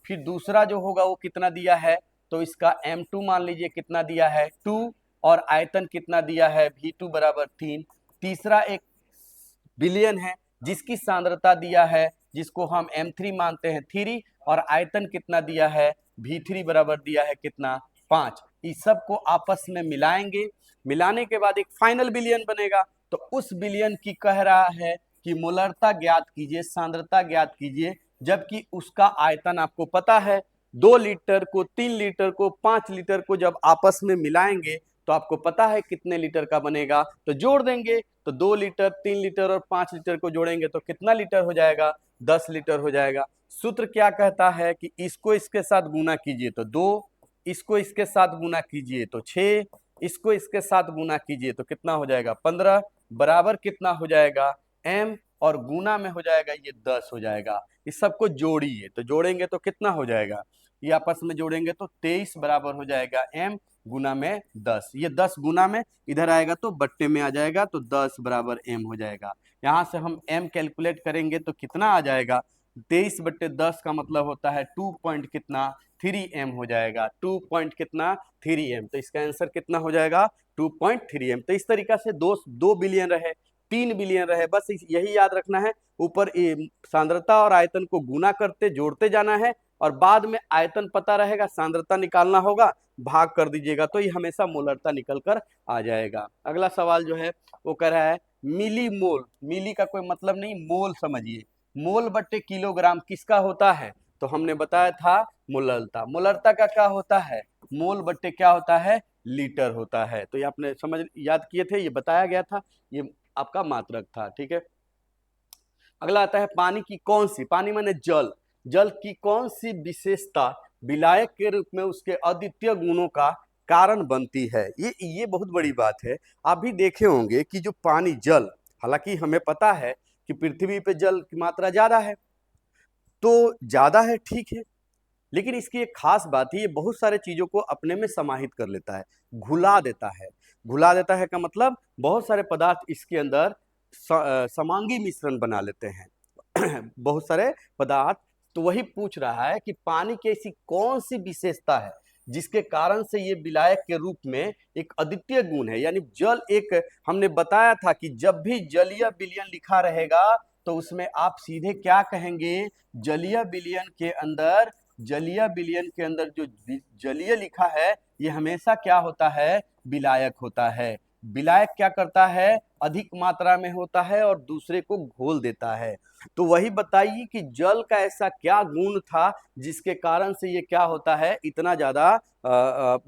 फिर दूसरा जो होगा वो कितना दिया है, तो इसका M2 मान लीजिए कितना दिया है, 2, और आयतन कितना दिया है, V2 बराबर 3। तीसरा एक विलयन है जिसकी सांद्रता दिया है, जिसको हम M3 मानते हैं, 3, और आयतन कितना दिया है, V3 बराबर दिया है कितना, 5। इस सब को आपस में मिलाएंगे मिलाने के बाद एक फाइनल विलयन बनेगा। तो उस विलयन की कह रहा है कि मोलरता ज्ञात कीजिए, सांद्रता ज्ञात कीजिए, जबकि उसका आयतन आपको पता है। 2 लीटर को, 3 लीटर को, 5 लीटर को जब आपस में मिलाएंगे तो आपको पता है कितने लीटर का बनेगा, तो जोड़ देंगे। तो 2 लीटर, 3 लीटर और 5 लीटर को जोड़ेंगे तो कितना लीटर हो जाएगा? 10 लीटर हो जाएगा। सूत्र क्या कहता है कि इसको इसके साथ गुना कीजिए तो 2, इसको इसके साथ गुना कीजिए तो 6, इसको इसके साथ गुना कीजिए तो कितना हो जाएगा? 15, बराबर कितना हो जाएगा? m, और गुना में हो जाएगा ये 10 हो जाएगा। इस सबको जोड़िए, तो जोड़ेंगे तो कितना हो जाएगा? ये आपस में जोड़ेंगे तो 23 बराबर हो जाएगा m गुना में 10। ये 10 गुना में इधर आएगा तो बट्टे में आ जाएगा, तो 10 बराबर m हो जाएगा। यहाँ से हम m कैलकुलेट करेंगे तो कितना आ जाएगा? 23 बट्टे 10 का मतलब होता है 2 पॉइंट कितना? 3m हो जाएगा। 2 पॉइंट कितना? 3m। तो इसका आंसर कितना हो जाएगा? 2.3m। तो इस तरीका से दो बिलियन रहे, 3 बिलियन रहे, बस यही याद रखना है। ऊपर सांद्रता और आयतन को गुना करते जोड़ते जाना है, और बाद में आयतन पता रहेगा, सांद्रता निकालना होगा, भाग कर दीजिएगा, तो ये हमेशा मोलरता निकल कर आ जाएगा। अगला सवाल जो है वो कह रहा है मिली मोल। मिली का कोई मतलब नहीं, मोल समझिए। मोल बट्टे किलोग्राम किसका होता है? तो हमने बताया था मोलरता। मोलरता का क्या होता है? मोल बट्टे क्या होता है? लीटर होता है। तो ये आपने समझ याद किए थे, ये बताया गया था, ये आपका मात्रक था, ठीक है। अगला आता है पानी की कौन सी, पानी माने जल, जल की कौन सी विशेषता विलायक के रूप में उसके अद्वितीय गुणों का कारण बनती है? ये बहुत बड़ी बात है। आप भी देखे होंगे कि जो पानी, जल, हालांकि हमें पता है कि पृथ्वी पे जल की मात्रा ज्यादा है, तो ज्यादा है, ठीक है, लेकिन इसकी एक खास बात है, ये बहुत सारे चीजों को अपने में समाहित कर लेता है, घुला देता है। घुला देता है का मतलब बहुत सारे पदार्थ इसके अंदर समांगी मिश्रण बना लेते हैं बहुत सारे पदार्थ। तो वही पूछ रहा है कि पानी की ऐसी कौन सी विशेषता है जिसके कारण से ये विलायक के रूप में एक अद्वितीय गुण है। यानी जल एक, हमने बताया था कि जब भी जलीय विलयन लिखा रहेगा तो उसमें आप सीधे क्या कहेंगे? जलीय विलयन के अंदर, जलीय विलयन के अंदर जो जलीय लिखा है ये हमेशा क्या होता है? विलायक होता है। विलायक क्या करता है? अधिक मात्रा में होता है और दूसरे को घोल देता है। तो वही बताइए कि जल का ऐसा क्या गुण था जिसके कारण से ये क्या होता है? इतना ज्यादा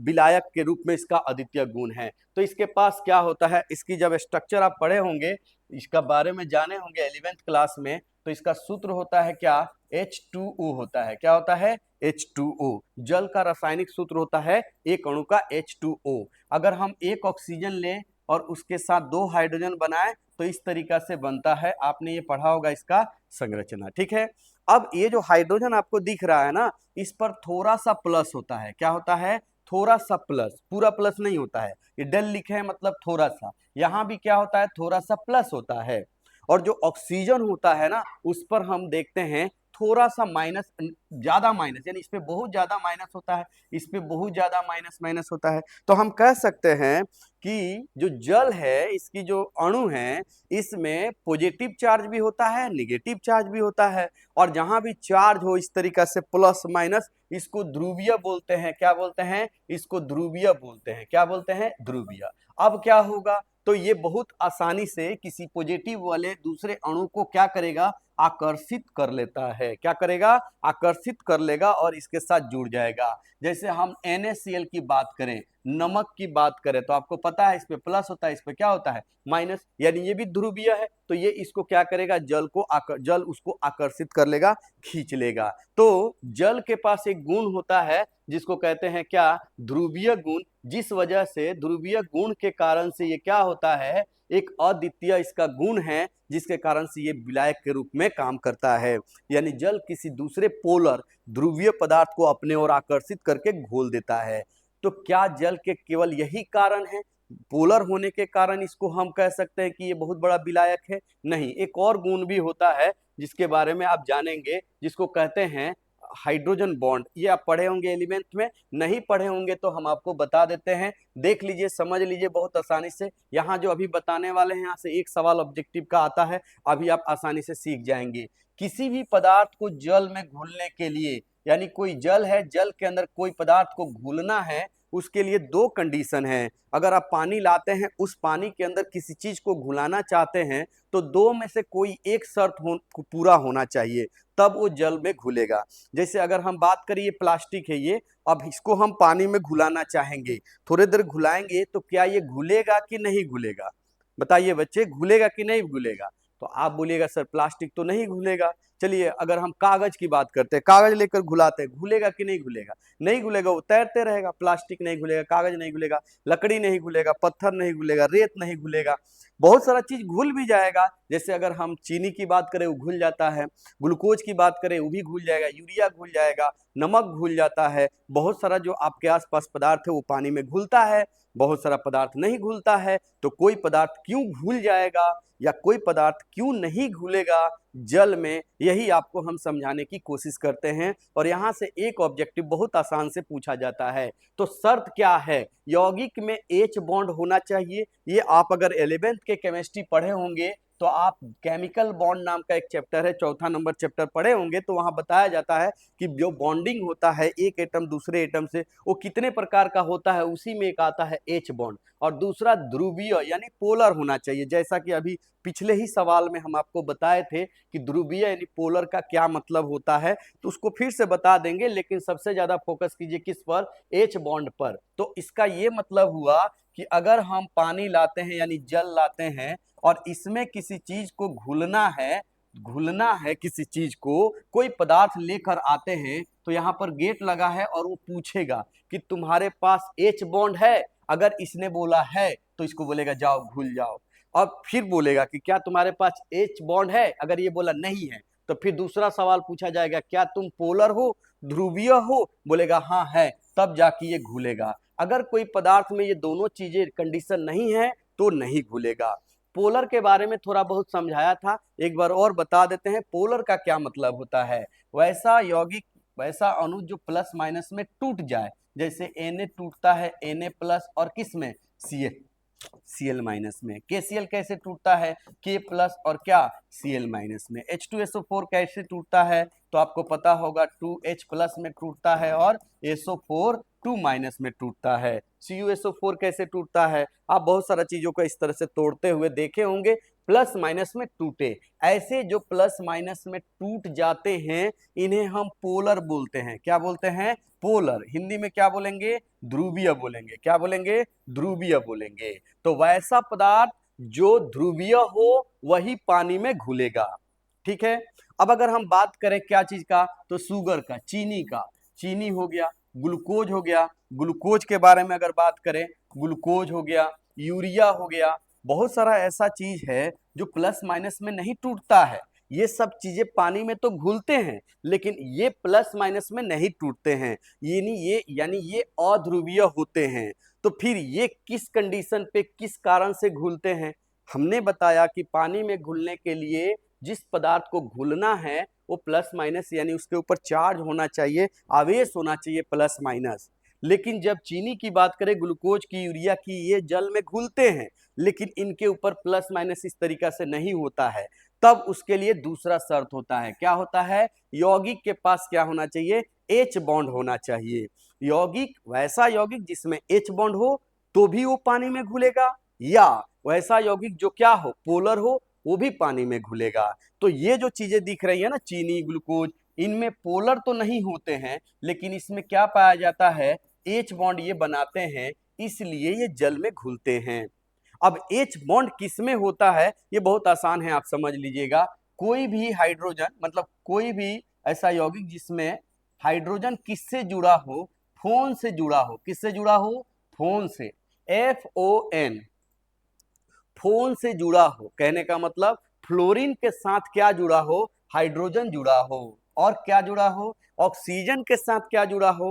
विलायक के रूप में इसका अद्वितीय गुण है। तो इसके पास क्या होता है? इसकी जब स्ट्रक्चर आप पढ़े होंगे, इसका बारे में जाने होंगे 11th क्लास में, तो इसका सूत्र होता है क्या? H2O होता है। क्या होता है? H2O। जल का रासायनिक सूत्र होता है एक अणु का H2O। अगर हम एक ऑक्सीजन लें और उसके साथ 2 हाइड्रोजन बनाएं तो इस तरीका से बनता है। आपने ये पढ़ा होगा इसका संरचना, ठीक है। अब ये जो हाइड्रोजन आपको दिख रहा है ना, इस पर थोड़ा सा प्लस होता है। क्या होता है? थोड़ा सा प्लस, पूरा प्लस नहीं होता है। ये डेल लिखे हैं मतलब थोड़ा सा। यहाँ भी क्या होता है? थोड़ा सा प्लस होता है। और जो ऑक्सीजन होता है ना, उस पर हम देखते हैं थोड़ा सा माइनस, ज्यादा माइनस, यानी इस पे बहुत ज्यादा माइनस होता है, इस पे बहुत ज्यादा माइनस माइनस होता है। तो हम कह सकते हैं कि जो जल है, इसकी जो अणु है, इसमें पॉजिटिव चार्ज भी होता है, नेगेटिव चार्ज भी होता है। और जहां भी चार्ज हो इस तरीका से प्लस माइनस, इसको ध्रुवीय बोलते हैं। क्या बोलते हैं? इसको ध्रुवीय बोलते हैं। क्या बोलते हैं? ध्रुवीय। अब क्या होगा? तो ये बहुत आसानी से किसी पॉजिटिव वाले दूसरे अणु को क्या करेगा? आकर्षित कर लेता है। क्या करेगा? आकर्षित कर लेगा और इसके साथ जुड़ जाएगा। जैसे हम NaCl की बात करें, नमक की बात करें, तो आपको पता है इस पे प्लस होता है, इस पे क्या होता है? माइनस। यानी ये भी ध्रुवीय है, तो ये इसको क्या करेगा? जल उसको आकर्षित कर लेगा, खींच लेगा। तो जल के पास एक गुण होता है जिसको कहते हैं क्या? ध्रुवीय गुण। जिस वजह से ध्रुवीय गुण के कारण से ये क्या होता है? एक अद्वितीय इसका गुण है, जिसके कारण से ये विलायक के रूप में काम करता है। यानी जल किसी दूसरे पोलर, ध्रुवीय पदार्थ को अपने ओर आकर्षित करके घोल देता है। तो क्या जल के केवल यही कारण है? पोलर होने के कारण इसको हम कह सकते हैं कि ये बहुत बड़ा विलायक है? नहीं, एक और गुण भी होता है जिसके बारे में आप जानेंगे, जिसको कहते हैं हाइड्रोजन बॉन्ड। ये आप पढ़े होंगे 11th में, नहीं पढ़े होंगे तो हम आपको बता देते हैं। देख लीजिए, समझ लीजिए बहुत आसानी से। यहाँ जो अभी बताने वाले हैं, यहाँ से एक सवाल ऑब्जेक्टिव का आता है, अभी आप आसानी से सीख जाएंगे। किसी भी पदार्थ को जल में घुलने के लिए, यानी कोई जल है, जल के अंदर कोई पदार्थ को घुलना है, उसके लिए दो कंडीशन है। अगर आप पानी लाते हैं, उस पानी के अंदर किसी चीज को घुलाना चाहते हैं, तो दो में से कोई एक शर्त पूरा होना चाहिए, तब वो जल में घुलेगा। जैसे अगर हम बात करें, ये प्लास्टिक है ये, अब इसको हम पानी में घुलाना चाहेंगे, थोड़ी देर घुलाएंगे तो क्या ये घुलेगा कि नहीं घुलेगा? बताइए बच्चे, घुलेगा कि नहीं घुलेगा? तो आप बोलिएगा सर प्लास्टिक तो नहीं घुलेगा। चलिए अगर हम कागज की बात करते हैं, कागज लेकर घुलाते हैं, घुलेगा कि नहीं घुलेगा? नहीं घुलेगा, वो तैरते रहेगा। प्लास्टिक नहीं घुलेगा, कागज नहीं घुलेगा, लकड़ी नहीं घुलेगा, पत्थर नहीं घुलेगा, रेत नहीं घुलेगा, बहुत सारा चीज घुल भी जाएगा। जैसे अगर हम चीनी की बात करें, वो घुल जाता है, ग्लूकोज की बात करें, वो भी घुल जाएगा, यूरिया घुल जाएगा, नमक घुल जाता है, बहुत सारा जो आपके आसपास पदार्थ है वो पानी में घुलता है, बहुत सारा पदार्थ नहीं घुलता है। तो कोई पदार्थ क्यों घुल जाएगा या कोई पदार्थ क्यों नहीं घुलेगा जल में, यही आपको हम समझाने की कोशिश करते हैं। और यहाँ से एक ऑब्जेक्टिव बहुत आसान से पूछा जाता है। तो शर्त क्या है? यौगिक में H बॉन्ड होना चाहिए। ये आप अगर 11th के केमिस्ट्री पढ़े होंगे तो आप केमिकल बॉन्ड नाम का एक चैप्टर है, चौथा नंबर चैप्टर पढ़े होंगे, तो वहां बताया जाता है कि जो बॉन्डिंग होता है एक एटम दूसरे एटम से, वो कितने प्रकार का होता है। उसी में एक आता है H बॉन्ड, और दूसरा ध्रुवीय यानी पोलर होना चाहिए। जैसा कि अभी पिछले ही सवाल में हम आपको बताए थे कि ध्रुवीय यानी पोलर का क्या मतलब होता है, तो उसको फिर से बता देंगे, लेकिन सबसे ज्यादा फोकस कीजिए किस पर? H बॉन्ड पर। तो इसका ये मतलब हुआ कि अगर हम पानी लाते हैं यानी जल लाते हैं और इसमें किसी चीज को घुलना है किसी चीज को, कोई पदार्थ लेकर आते हैं, तो यहाँ पर गेट लगा है और वो पूछेगा कि तुम्हारे पास H बॉन्ड है। अगर इसने बोला है तो इसको बोलेगा जाओ घुल जाओ। और फिर बोलेगा कि क्या तुम्हारे पास H बॉन्ड है? अगर ये बोला नहीं है तो फिर दूसरा सवाल पूछा जाएगा, क्या तुम पोलर हो, ध्रुवीय हो? बोलेगा हाँ है, तब जाके ये घुलेगा। अगर कोई पदार्थ में ये दोनों चीजें कंडीशन नहीं है तो नहीं घुलेगा। पोलर के बारे में थोड़ा बहुत समझाया था, एक बार और बता देते हैं पोलर का क्या मतलब होता है। वैसा यौगिक, वैसा अणु जो प्लस माइनस में टूट जाए, जैसे Na टूटता है Na प्लस और किस में? Cl माइनस में। KCl कैसे टूटता है? K प्लस और क्या? Cl माइनस में। H2SO4 कैसे टूटता है? तो आपको पता होगा 2H प्लस में टूटता है और SO4 2 माइनस में टूटता है। CuSO4 कैसे टूटता है? आप बहुत सारा चीजों को इस तरह से तोड़ते हुए देखे होंगे, प्लस माइनस में टूटे। ऐसे जो प्लस माइनस में टूट जाते हैं इन्हें हम पोलर बोलते हैं। क्या बोलते हैं? पोलर। हिंदी में क्या बोलेंगे? ध्रुवीय बोलेंगे। क्या बोलेंगे? ध्रुवीय बोलेंगे। तो वैसा पदार्थ जो ध्रुवीय हो वही पानी में घुलेगा। ठीक है। अब अगर हम बात करें क्या चीज का, तो शुगर का, चीनी का। चीनी हो गया, ग्लूकोज हो गया, ग्लूकोज के बारे में अगर बात करें, ग्लूकोज हो गया, यूरिया हो गया, बहुत सारा ऐसा चीज है जो प्लस माइनस में नहीं टूटता है। ये सब चीजें पानी में तो घुलते हैं, लेकिन ये प्लस माइनस में नहीं टूटते हैं, यानी ये अध्रुवीय होते हैं। तो फिर ये किस कंडीशन पे, किस कारण से घुलते हैं? हमने बताया कि पानी में घुलने के लिए जिस पदार्थ को घुलना है वो प्लस माइनस यानी उसके ऊपर चार्ज होना चाहिए, आवेश होना चाहिए प्लस माइनस। लेकिन जब चीनी की बात करें, ग्लूकोज की, यूरिया की, ये जल में घुलते हैं, लेकिन इनके ऊपर प्लस माइनस इस तरीका से नहीं होता है। तब उसके लिए दूसरा शर्त होता है। क्या होता है? यौगिक के पास क्या होना चाहिए? H बॉन्ड होना चाहिए। यौगिक, वैसा यौगिक जिसमें H बॉन्ड हो तो भी वो पानी में घुलेगा, या वैसा यौगिक जो क्या हो? पोलर हो, वो भी पानी में घुलेगा। तो ये जो चीजें दिख रही है ना, चीनी, ग्लूकोज, इनमें पोलर तो नहीं होते हैं, लेकिन इसमें क्या पाया जाता है? H बॉन्ड ये बनाते हैं, इसलिए ये जल में घुलते हैं। अब H बॉन्ड किस में होता है? ये बहुत आसान है, आप समझ लीजिएगा। कोई भी हाइड्रोजन, मतलब कोई भी ऐसा यौगिक जिसमें हाइड्रोजन किससे जुड़ा हो? फोन से जुड़ा हो। किससे जुड़ा हो? फोन से। FON, फोन से जुड़ा हो, कहने का मतलब फ्लोरीन के साथ क्या जुड़ा हो? हाइड्रोजन जुड़ा हो। और क्या जुड़ा हो? ऑक्सीजन के साथ क्या जुड़ा हो?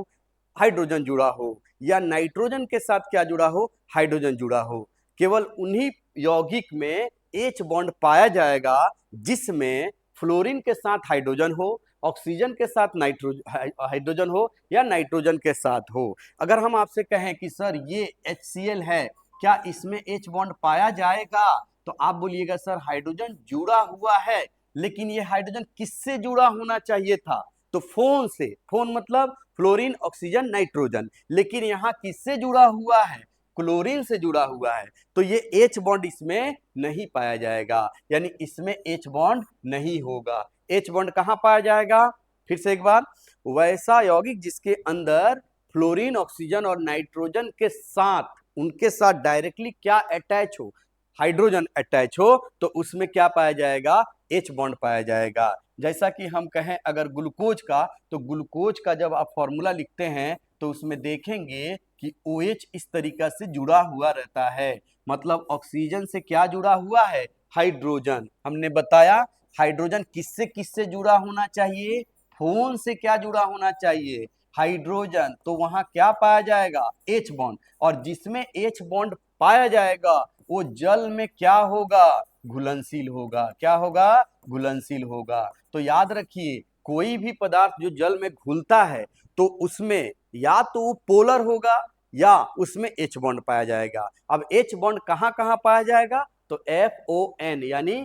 हाइड्रोजन जुड़ा हो। या नाइट्रोजन के साथ क्या जुड़ा हो? हाइड्रोजन जुड़ा हो। केवल उन्हीं यौगिक में H बॉन्ड पाया जाएगा जिसमें फ्लोरीन के साथ हाइड्रोजन हो, ऑक्सीजन के साथ हाइड्रोजन हो, या नाइट्रोजन के साथ हो। अगर हम आपसे कहें कि सर ये HCl है, क्या इसमें H बॉन्ड पाया जाएगा? तो आप बोलिएगा सर हाइड्रोजन जुड़ा हुआ है, लेकिन ये हाइड्रोजन किससे जुड़ा होना चाहिए था? तो फोन से। फोन मतलब फ्लोरीन, ऑक्सीजन, नाइट्रोजन। लेकिन यहाँ किससे जुड़ा हुआ है? क्लोरीन से जुड़ा हुआ है, तो ये H बॉन्ड इसमें नहीं पाया जाएगा, यानी इसमें H बॉन्ड नहीं होगा। H बॉन्ड कहाँ पाया जाएगा? फिर से एक बार, वैसा यौगिक जिसके अंदर फ्लोरीन, ऑक्सीजन और नाइट्रोजन के साथ, उनके साथ डायरेक्टली क्या अटैच हो, हाइड्रोजन अटैच हो, तो उसमें क्या पाया जाएगा? H बॉन्ड पाया जाएगा। जैसा कि हम कहें अगर ग्लूकोज का, तो ग्लूकोज का जब आप फॉर्मूला लिखते हैं तो उसमें देखेंगे कि OH इस तरीका से जुड़ा हुआ रहता है, मतलब ऑक्सीजन से क्या जुड़ा हुआ है? हाइड्रोजन। हमने बताया हाइड्रोजन किससे किससे जुड़ा होना चाहिए? फोन से क्या जुड़ा होना चाहिए? हाइड्रोजन। तो वहां क्या पाया जाएगा? H bond. और जिसमें H बॉन्ड पाया जाएगा वो जल में क्या होगा? घुलनशील होगा। क्या होगा? घुलनशील होगा। तो याद रखिए, कोई भी पदार्थ जो जल में घुलता है तो उसमें या तो वो पोलर होगा या उसमें H बॉन्ड पाया जाएगा। अब H बॉन्ड कहाँ कहाँ पाया जाएगा? तो FON, यानी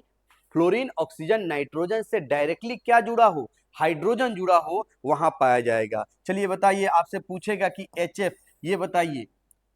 फ्लोरीन, ऑक्सीजन, नाइट्रोजन से डायरेक्टली क्या जुड़ा हो? हाइड्रोजन जुड़ा हो, वहां पाया जाएगा। चलिए बताइए, आपसे पूछेगा कि HF, ये बताइए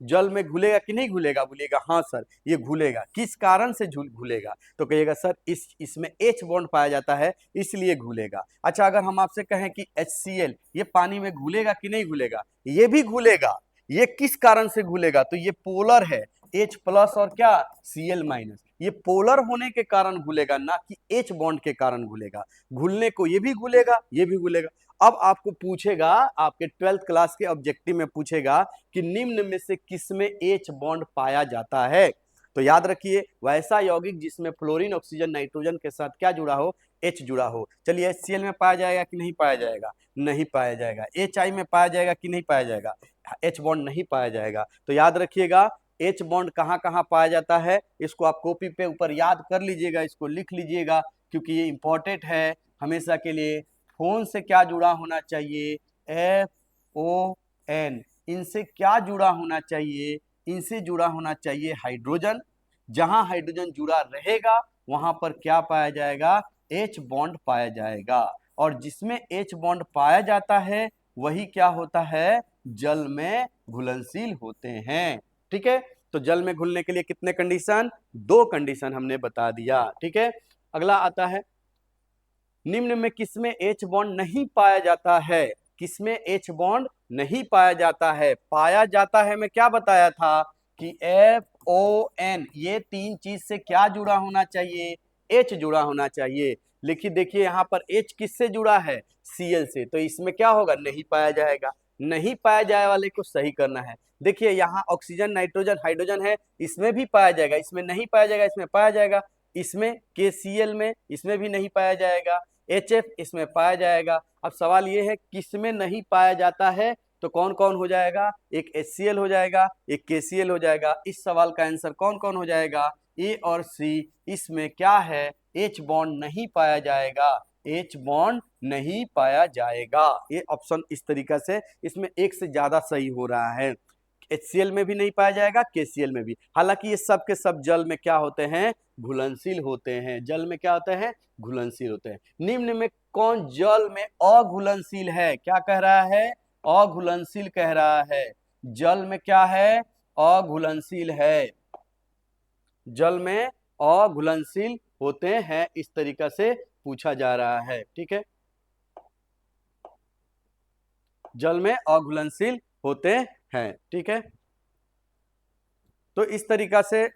जल में घुलेगा कि नहीं घुलेगा? बोलिएगा हाँ सर ये घुलेगा। किस कारण से घुलेगा? तो कहिएगा सर इसमें H बॉन्ड पाया जाता है इसलिए घुलेगा। अच्छा, अगर हम आपसे कहें कि HCl, ये पानी में घुलेगा कि नहीं घुलेगा? ये भी घुलेगा। ये किस कारण से घुलेगा? तो ये पोलर है, H प्लस और क्या? Cl minus. ये पोलर होने के कारण घुलेगा, ना कि H बॉन्ड के कारण घुलेगा। घुलने को ये भी घुलेगा, ये भी घुलेगा। अब आपको पूछेगा, आपके 12th क्लास के ऑब्जेक्टिव में पूछेगा कि निम्न में से किसमें H बॉन्ड पाया जाता है? तो याद रखिए, वैसा यौगिक जिसमें फ्लोरीन, ऑक्सीजन, नाइट्रोजन के साथ क्या जुड़ा हो? H जुड़ा हो। चलिए HCl में पाया जाएगा कि नहीं पाया जाएगा? नहीं पाया जाएगा। HI में पाया जाएगा कि नहीं पाया जाएगा? H बॉन्ड नहीं पाया जाएगा। तो याद रखिएगा, H बॉन्ड कहाँ कहाँ पाया जाता है, इसको आप कॉपी पे ऊपर याद कर लीजिएगा, इसको लिख लीजिएगा, क्योंकि ये इंपॉर्टेंट है हमेशा के लिए। फोन से क्या जुड़ा होना चाहिए? FON। इनसे क्या जुड़ा होना चाहिए? इनसे जुड़ा होना चाहिए हाइड्रोजन। जहां हाइड्रोजन जुड़ा रहेगा वहां पर क्या पाया जाएगा? H बॉन्ड पाया जाएगा। और जिसमें H बॉन्ड पाया जाता है वही क्या होता है? जल में घुलनशील होते हैं। ठीक है, तो जल में घुलने के लिए कितने कंडीशन? 2 कंडीशन हमने बता दिया। ठीक है, अगला आता है, निम्न में किसमें H बॉन्ड नहीं पाया जाता है? किसमें H बॉन्ड नहीं पाया जाता है? पाया जाता है मैं क्या बताया था कि FON, ये 3 चीज से क्या जुड़ा होना चाहिए? H जुड़ा होना चाहिए। लेकिन देखिए यहाँ पर H किससे जुड़ा है? Cl से। तो इसमें क्या होगा? नहीं पाया जाएगा। नहीं पाया जाए वाले को सही करना है। देखिए यहाँ ऑक्सीजन, नाइट्रोजन, हाइड्रोजन है, इसमें भी पाया जाएगा, इसमें नहीं पाया जाएगा, इसमें पाया जाएगा। इसमें KCl में, इसमें भी नहीं पाया जाएगा। HF इसमें पाया जाएगा। अब सवाल ये है किसमें नहीं पाया जाता है? तो कौन कौन हो जाएगा? एक HCl हो जाएगा, एक KCl हो जाएगा। इस सवाल का आंसर कौन कौन हो जाएगा? A और C। इसमें क्या है? H बॉन्ड नहीं पाया जाएगा। H बॉन्ड नहीं पाया जाएगा। ये ऑप्शन इस तरीका से, इसमें एक से ज्यादा सही हो रहा है। HCl में भी नहीं पाया जाएगा, KCl में भी। हालांकि ये सब के सब जल में क्या होते हैं? घुलनशील होते हैं। जल में क्या होते हैं? घुलनशील होते हैं। निम्न में कौन जल में अघुलनशील है? क्या कह रहा है? अघुलनशील कह रहा है। जल में क्या है? अघुलनशील है। जल में अघुलनशील होते हैं, इस तरीका से पूछा जा रहा है। ठीक है, जल में अघुलनशील होते हैं। ठीक है, तो इस तरीका से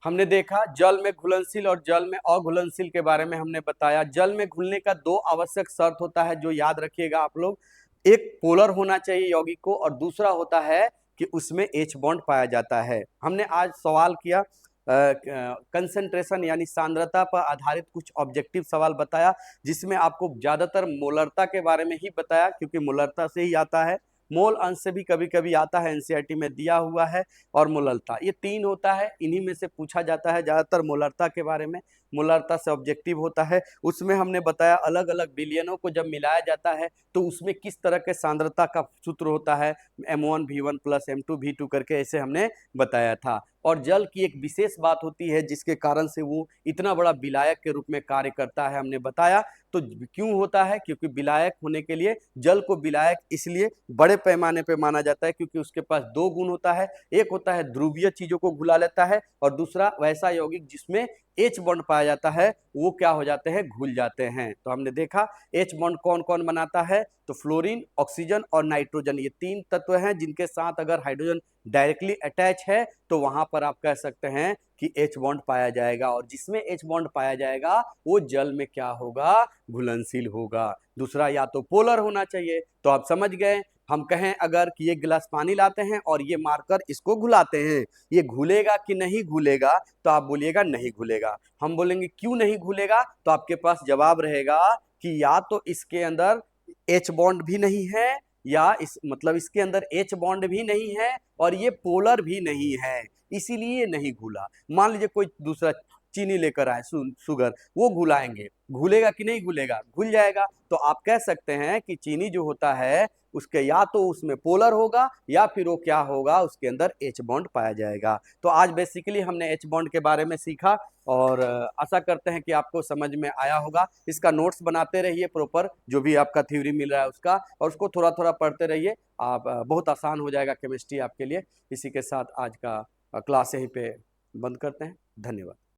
हमने देखा जल में घुलनशील और जल में अघुलनशील के बारे में हमने बताया। जल में घुलने का 2 आवश्यक शर्त होता है जो याद रखिएगा आप लोग। एक पोलर होना चाहिए यौगिक को, और दूसरा होता है कि उसमें H बॉन्ड पाया जाता है। हमने आज सवाल किया कंसंट्रेशन यानी सांद्रता पर आधारित कुछ ऑब्जेक्टिव सवाल बताया, जिसमें आपको ज्यादातर मोलरता के बारे में ही बताया, क्योंकि मोलरता से ही आता है। मोल अंश से भी कभी कभी आता है, एनसीईआरटी में दिया हुआ है। और मोलरता, ये 3 होता है, इन्हीं में से पूछा जाता है ज्यादातर मोलरता के बारे में। मोलारता से ऑब्जेक्टिव होता है। उसमें हमने बताया अलग अलग विलयनों को जब मिलाया जाता है तो उसमें किस तरह के सांद्रता का सूत्र होता है, M1V1 प्लस M2V2 करके ऐसे हमने बताया था। और जल की एक विशेष बात होती है जिसके कारण से वो इतना बड़ा विलायक के रूप में कार्य करता है, हमने बताया। तो क्यों होता है? क्योंकि विलायक होने के लिए जल को विलायक इसलिए बड़े पैमाने पे माना जाता है क्योंकि उसके पास दो गुण होता है। एक होता है ध्रुवीय चीजों को घुला लेता है और दूसरा वैसा यौगिक जिसमें एच बॉन्ड पाया जाता है वो क्या हो जाते हैं? घुल जाते हैं। तो हमने देखा एच बॉन्ड कौन कौन बनाता है, तो फ्लोरीन, ऑक्सीजन और नाइट्रोजन, ये तीन तत्व हैं जिनके साथ अगर हाइड्रोजन डायरेक्टली अटैच है तो वहां पर आप कह सकते हैं कि एच बॉन्ड पाया जाएगा। और जिसमें एच बॉन्ड पाया जाएगा वो जल में क्या होगा? घुलनशील होगा। दूसरा या तो पोलर होना चाहिए। तो आप समझ गए, हम कहें अगर कि एक गिलास पानी लाते हैं और ये मारकर इसको घुलाते हैं, ये घुलेगा कि नहीं घुलेगा? तो आप बोलिएगा नहीं घुलेगा। हम बोलेंगे क्यों नहीं घुलेगा? तो आपके पास जवाब रहेगा कि या तो इसके अंदर एच बॉन्ड भी नहीं है, या इस मतलब इसके अंदर एच बॉन्ड भी नहीं है और ये पोलर भी नहीं है, इसीलिए नहीं घुला। मान लीजिए कोई दूसरा चीनी लेकर आए, सुगर, वो घुलाएंगे, घुलेगा कि नहीं घुलेगा? घुल जाएगा। तो आप कह सकते हैं कि चीनी जो होता है उसके या तो उसमें पोलर होगा या फिर वो क्या होगा? उसके अंदर एच बॉन्ड पाया जाएगा। तो आज बेसिकली हमने एच बॉन्ड के बारे में सीखा और आशा करते हैं कि आपको समझ में आया होगा। इसका नोट्स बनाते रहिए प्रॉपर, जो भी आपका थ्योरी मिल रहा है उसका, और उसको थोड़ा थोड़ा पढ़ते रहिए। आप बहुत आसान हो जाएगा केमिस्ट्री आपके लिए। इसी के साथ आज का क्लास यहीं पे बंद करते हैं। धन्यवाद।